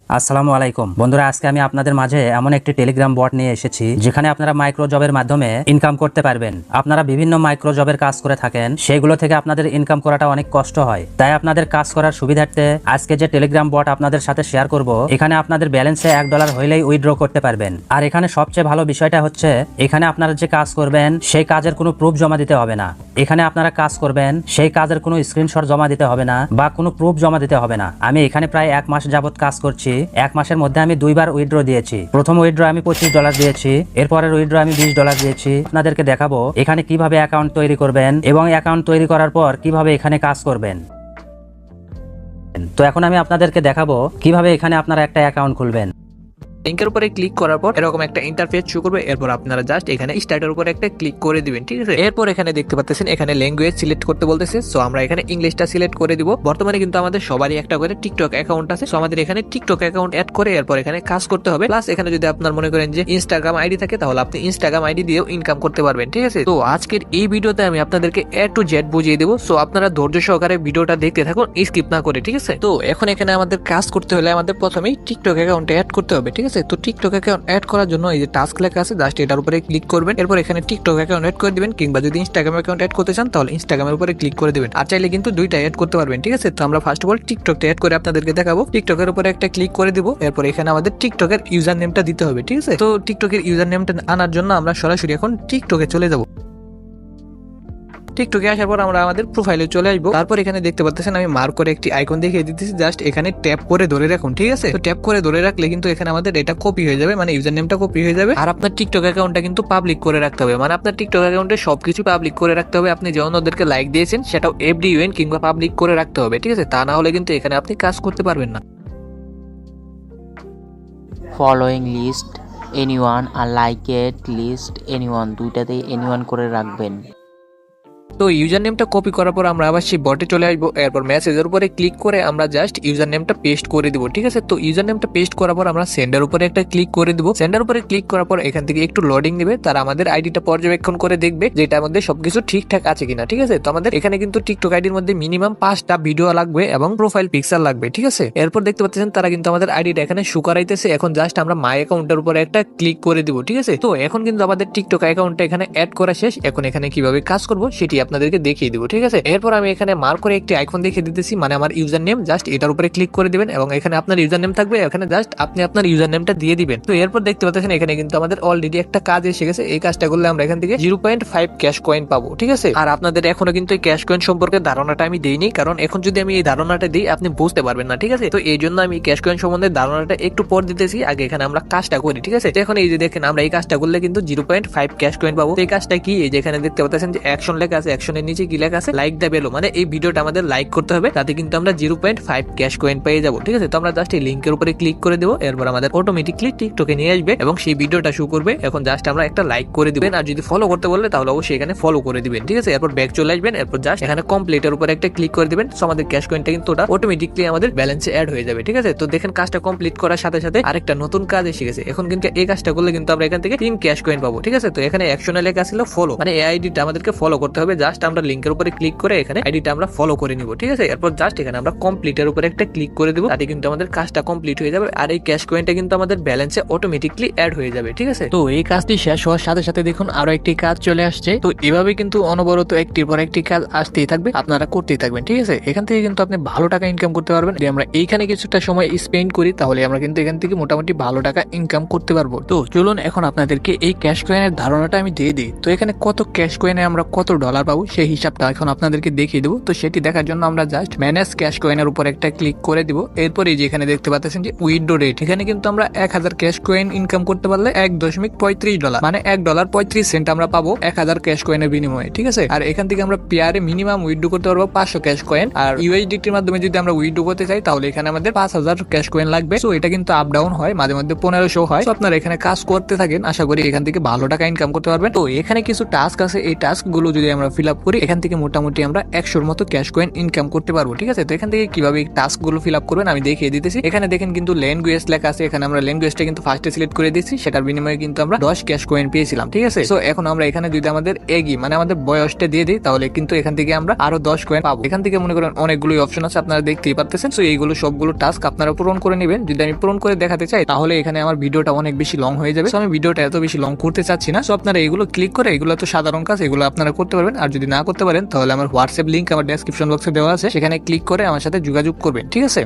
আসসালামু আলাইকুম বন্ধুরা, আজকে আমি আপনাদের মাঝে এমন একটি টেলিগ্রাম বট নিয়ে এসেছি যেখানে আপনারা মাইক্রো জবের মাধ্যমে ইনকাম করতে পারবেন। আপনারা বিভিন্ন মাইক্রো জবের কাজ করে থাকেন, সেগুলো থেকে আপনাদের ইনকাম করাটা অনেক কষ্ট হয়। তাই আপনাদের কাজ করার সুবিধার্থে আজকে যে টেলিগ্রাম বট আপনাদের সাথে শেয়ার করব, এখানে আপনাদের ব্যালেন্সে $1 হইলেই উইথড্র করতে পারবেন। আর এখানে সবচেয়ে ভালো বিষয়টা হচ্ছে এখানে আপনারা যে কাজ করবেন সেই কাজের কোনো প্রুফ জমা দিতে হবে না। এখানে আপনারা কাজ করবেন, সেই কাজের কোনো স্ক্রিনশট জমা দিতে হবে না বা কোনো প্রুফ জমা দিতে হবে না। আমি এখানে প্রায় 1 মাস যাবত কাজ করছি। 1 মাসের মধ্যে আমি 2 বার উইথড্র দিয়েছি। প্রথম উইথড্র আমি $25 দিয়েছি, এরপরের উইথড্র আমি $20 দিয়েছি। আপনাদেরকে দেখাবো এখানে কিভাবে অ্যাকাউন্ট তৈরি করবেন এবং অ্যাকাউন্ট তৈরি করার পর কিভাবে এখানে কাজ করবেন। তো এখন আমি আপনাদেরকে দেখাবো কিভাবে এখানে আপনারা একটা অ্যাকাউন্ট খুলবেন। লিংকের উপরে ক্লিক করার পর এরকম একটা ইন্টারফেস শো করবে। এরপর আপনারা জাস্ট এখানে স্টার্টের উপরে একটা ক্লিক করে দিবেন, ঠিক আছে। এরপর এখানে দেখতে পাচ্ছেন এখানে ল্যাঙ্গুয়েজ সিলেক্ট করতে বলতেছে। সো আমরা এখানে ইংলিশটা সিলেক্ট করে দিব। বর্তমানে কিন্তু আমাদের সবারই একটা করে টিকটক অ্যাকাউন্ট আছে। সো আমাদের এখানে টিকটক অ্যাকাউন্ট অ্যাড করে এরপর এখানে কাজ করতে হবে। প্লাস এখানে যদি আপনার মনে করেন যে ইনস্টাগ্রাম আইডি থাকে তাহলে আপনি ইনস্টাগ্রাম আইডি দিয়েও ইনকাম করতে পারবেন, ঠিক আছে। তো আজকের এই ভিডিওতে আমি আপনাদেরকে A to Z বুঝিয়ে দেবো। সো আপনারা ধৈর্য সহকারে ভিডিওটা দেখতে থাকুন, স্কিপ না করে, ঠিক আছে। তো এখন এখানে আমাদের কাজ করতে হলে আমাদের প্রথমেই টিকটক অ্যাকাউন্টে অ্যাড করতে হবে, ঠিক আছে। তো টিকটক অ্যাকাউন্ট অ্যাড করার জন্য এই যে টাস্ক লেখা আছে জাস্ট এটার উপরে ক্লিক করবেন। এরপর এখানে টিকটক অ্যাকাউন্ট অ্যাড করে দিবেন, কিংবা যদি ইনস্টাগ্রাম অ্যাকাউন্ট অ্যাড করতে চান তাহলে ইনস্টাগ্রামের উপরে ক্লিক করে দিবেন। আর চাইলে কিন্তু দুইটা অ্যাড করতে পারবেন, ঠিক আছে। তো আমরা ফার্স্ট অফ অল টিকটকটা অ্যাড করে আপনাদেরকে দেখাবো। টিকটকের উপরে একটা ক্লিক করে দিব। এরপর এখানে আমাদের টিকটকের ইউজার নেমটা দিতে হবে, ঠিক আছে। তো টিকটকের ইউজার নেমটা আনার জন্য আমরা সরাসরি এখন টিকটকে চলে যাব। টিকটকে আসার পর আমরা আমাদের প্রোফাইলে চলে আসবো। তারপর এখানে দেখতে পাচ্ছেন আমি মার্ক করে একটি আইকন দেখিয়ে দিতেছি, জাস্ট এখানে ট্যাপ করে ধরে রাখুন, ঠিক আছে। তো ট্যাপ করে ধরে রাখলে কিন্তু এখানে আমাদের এটা কপি হয়ে যাবে, মানে ইউজার নেমটা কপি হয়ে যাবে। আর আপনার টিকটক অ্যাকাউন্টটা কিন্তু পাবলিক করে রাখতে হবে, মানে আপনার টিকটক অ্যাকাউন্টে সবকিছু পাবলিক করে রাখতে হবে। আপনি যেমন ওদেরকে লাইক দিয়েছেন সেটাও এভরিওয়েন কিংবা পাবলিক করে রাখতে হবে, ঠিক আছে। তা না হলে কিন্তু এখানে আপনি কাজ করতে পারবেন না। ফলোয়িং লিস্ট এনিওয়ান আর লাইকেড লিস্ট এনিওয়ান, দুইটাতেই এনিওয়ান করে রাখবেন। তো ইউজার নেমটা কপি করার পর আমরা আবার সেই বটে চলে আসবো। এরপর মেসেজের উপরে ক্লিক করে আমরা জাস্ট ইউজার নেমটা পেস্ট করে দিব, ঠিক আছে। তো ইউজার নেমটা পেস্ট করার পর আমরা সেন্ডার উপরে একটা ক্লিক করে দিব। সেন্ডার উপরে ক্লিক করার পর এখান থেকে একটু লোডিং নেবে, তারা আমাদের আইডিটা পর্যবেক্ষণ করে দেখবে যেটা আমাদের সবকিছু ঠিকঠাক আছে কিনা, ঠিক আছে। তো আমাদের এখানে কিন্তু টিকটক আইডির মধ্যে মিনিমাম 5টা ভিডিও লাগবে এবং প্রোফাইল পিকচার লাগবে, ঠিক আছে। এরপর দেখতে পাচ্ছেন তারা কিন্তু আমাদের আইডিটা এখানে শো করাইতেছে। এখন জাস্ট আমরা মাই অ্যাকাউন্টের উপরে একটা ক্লিক করে দিব, ঠিক আছে। তো এখন কিন্তু আমাদের টিকটক অ্যাকাউন্টটা এখানে অ্যাড করা শেষ। এখন এখানে কিভাবে কাজ করব সেটি আপনাদেরকে দেখিয়ে দিব, ঠিক আছে। এরপর আমি এখানে মার্ক করে একটি আইকন দেখিয়ে দিতেছি, মানে আমার ইউজার নেম, জাস্ট এটার উপরে ক্লিক করে দিবেন এবং এখানে আপনার ইউজার নেম থাকবে। এখানে জাস্ট আপনি আপনার ইউজার নেমটা দিয়ে দিবেন। তো এরপর দেখতে পাচ্ছেন এখানে কিন্তু আমাদের অলরেডি একটা কাজ এসে গেছে। এই কাজটা করলে আমরা এখান থেকে 0.5 ক্যাশ কয়েন পাবো, ঠিক আছে। আর আপনাদের এখনো কিন্তু এই ক্যাশ কয়েন সম্পর্কে ধারণাটা আমি দেইনি, কারণ এখন যদি আমি এই ধারণাটা দিই আপনি বুঝতে পারবেন না, ঠিক আছে। তো এই জন্য আমি ক্যাশ কয়েন সম্বন্ধে ধারণাটা একটু পর দিতেছি। আগে এখানে আমরা কাজটা করি, ঠিক আছে। এখন এই যে দেখেন আমরা এই কাজটা করলে কিন্তু 0.5 ক্যাশ কয়েন পাবো। এই কাজটা কি, এই যে এখানে দেখতে পাচ্ছেন যে অ্যাকশন লেখা আছে, অ্যাকশনের নিচে কি লেখা আছে, লাইক দা বেলো, মানে এই ভিডিওটা আমাদের লাইক করতে হবে, তাতে কিন্তু আমরা 0.5 ক্যাশ কয়েন পেয়ে যাবো, ঠিক আছে। তো আমরা জাস্ট এই লিংকের উপরে ক্লিক করে দেবো। এরপর আমাদের অটোমেটিকলি টিকটকে নিয়ে আসবে এবং সেই ভিডিওটা শো করবে। এখন জাস্ট আমরা একটা লাইক করে দিবেন, আর যদি ফলো করতে বললে তাহলে অবশ্যই এখানে ফলো করে দিবেন, ঠিক আছে। এরপর ব্যাক চলে আসবেন। এরপর জাস্ট এখানে কমপ্লিটের উপরে একটা ক্লিক করে দিবেন। সো আমাদের ক্যাশ কয়েনটা কিন্তু ওটা অটোমেটিকলি আমাদের ব্যালেন্সে অ্যাড হয়ে যাবে, ঠিক আছে। তো দেখেন কাজটা কমপ্লিট করার সাথে সাথে আরেকটা নতুন কাজ এসে গেছে। এখন কিন্তু এই কাজটা করলে কিন্তু আমরা এখান থেকে 3 ক্যাশ কয়েন পাবো, ঠিক আছে। তো এখানে অ্যাকশনে লেখা ছিল ফলো, মানে এই আইডিটা আমাদেরকে ফলো করতে হবে। জাস্ট আমরা লিংকের উপরে ক্লিক করে এখানে আইডিটা আমরা ফলো করে নিব, ঠিক আছে। এরপর জাস্ট এখানে আমরা কমপ্লিটের উপরে একটা ক্লিক করে দিব, তাতে কিন্তু আমাদের কাজটা কমপ্লিট হয়ে যাবে। আর এই ক্যাশ কয়েনটা কিন্তু আমাদের ব্যালেন্সে অটোমেটিকলি অ্যাড হয়ে যাবে, ঠিক আছে। তো এই কাজটি শেষ হওয়ার সাথে সাথে দেখুন আরো একটি কাজ চলে আসছে। তো এভাবে কিন্তু অনবরত একটির পর একটি কাজ আসতেই থাকবে, আপনারা করতেই থাকবেন, ঠিক আছে। এখান থেকে কিন্তু আপনি ভালো টাকা ইনকাম করতে পারবেন। যদি আমরা এইখানে কিছুটা সময় স্পেন্ড করি তাহলে আমরা কিন্তু এখান থেকে মোটামুটি ভালো টাকা ইনকাম করতে পারবো। তো চলুন এখন আপনাদেরকে এই ক্যাশ কয়েনের ধারণাটা আমি দিয়ে দিই। তো এখানে কত ক্যাশ কয়েনে আমরা কত ডলার পাবো সেই হিসাবটা এখন আপনাদেরকে দেখিয়ে দেবো। তো সেটি দেখার জন্য আমরা জাস্ট ম্যানেজ ক্যাশ কয়েনের উপর একটা ক্লিক করে দিব। এরপরে যেখানে দেখতে পাচ্ছেন যে উইথড্র রেট, এখানে কিন্তু আমরা 1000 ক্যাশ কয়েন ইনকাম করতে পারলে $1.35, মানে $1.35 আমরা পাবো 1000 ক্যাশ কয়েনের বিনিময়ে, ঠিক আছে। আর এখান থেকে আমরা পেয়ারে মিনিমাম উইথড্র করতে পারবো 500 ক্যাশ কয়েন। আর ইউএসডিটির মাধ্যমে যদি আমরা উইথড্র করতে চাই তাহলে এখানে আমাদের 5000 ক্যাশ কয়েন লাগবে। তো এটা কিন্তু আপ ডাউন হয়, মাঝে মধ্যে 1500 হয়। তো আপনারা এখানে কাজ করতে থাকেন, আশা করি এখান থেকে ভালো টাকা ইনকাম করতে পারবেন। তো এখানে কিছু টাস্ক আছে, এই টাস্ক গুলো যদি আমরা ফিল আপ করি, এখান থেকে মোটামুটি আমরা 100-র মতো ক্যাশ কয়েন ইনকাম করতে পারবো। ঠিক আছে, তো এখান থেকে কিভাবে টাস্ক গুলো ফিল আপ করবেন আমি দেখিয়ে দিতেছি। এখানে দেখেন কিন্তু ল্যাঙ্গুয়েজ লেখা আছে, এখানে আমরা ল্যাঙ্গুয়েজটা কিন্তু ফার্স্টে সিলেক্ট করে দিচ্ছি, সেটার বিনিময়ে কিন্তু আমরা 10 ক্যাশ কয়েন পেয়েছিলাম। ঠিক আছে, তো এখন আমরা এখানে যদি আমাদের এগি মানে আমাদের বয়সটা দিয়ে দিই তাহলে কিন্তু এখান থেকে আমরা আরো 10 কয়েন পাবো। এখান থেকে মনে করেন অনেকগুলোই অপশন আছে, আপনারা দেখতেই পারতেছেন। তো এইগুলো সবগুলো টাস্ক আপনারা পূরণ করে নেবেন। যদি আমি পূরণ করে দেখাতে চাই তাহলে এখানে আমার ভিডিওটা অনেক বেশি লং হয়ে যাবে। আমি ভিডিওটা এত বেশি লং করতে চাচ্ছি না। আপনারা এগুলো ক্লিক করে, এগুলো তো সাধারণ কাজ, এগুলো আপনারা করতে পারবেন। আর যদি না করতে পারেন তাহলে আমার হোয়াটসঅ্যাপ লিংক আমার ডেসক্রিপশন বক্সে দেওয়া আছে, সেখানে ক্লিক করে আমার সাথে যোগাযোগ করবেন। ঠিক আছে।